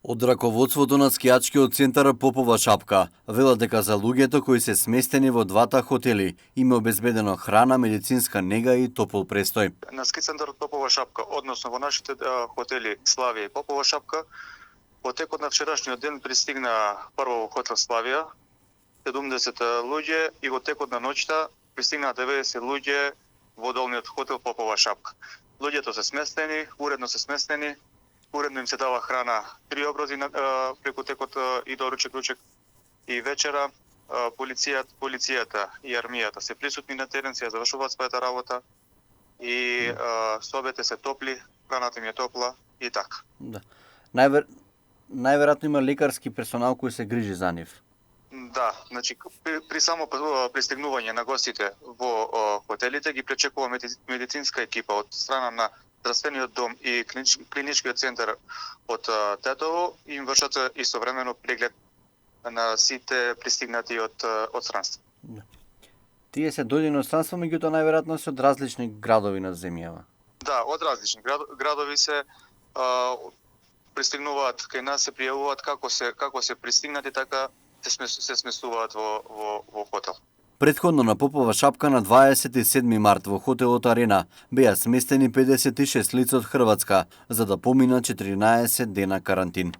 Од раководството на скијачкиот центар Попова шапка велат дека за луѓето кои се сместени во двата хотели им е обезбедено храна, медицинска нега и топол престој. На ски центарот Попова шапка, односно во нашите хотели Славија и Попова шапка, во текот на вчерашниот ден пристигна прво во хотел Славија 70 луѓе и во текот на ноќта пристигна 90 луѓе во долниот хотел Попова шапка. Луѓето се сместени, уредно се сместени, уредно им се дава храна 3 обрози преку текот и доручек, ручек и вечера. Полицијата и армијата се присутни на терен, се завршуваат својата работа и собите се топли, храната им е топла и така. Да. Најверојатно има лекарски персонал кој се грижи за нив. Да, значи при само пристигнување на гостите во хотелите ги пречекува медицинска екипа од страна на здравствениот дом и клиничкиот центар од Тетово и им вршат истовремено преглед на сите пристигнати од странство. Да. Тие се дојдени од странство, меѓутоа најверојатно се од различни градови на земјава. Да, од различни градови се пристигнуваат кај нас, се пријавуваат како се пристигнати, така се сместуваат во хотел. Претходно на Попова шапка на 27 март во хотелот Арена беа сместени 56 лица од Хрватска за да поминат 14 дена карантин.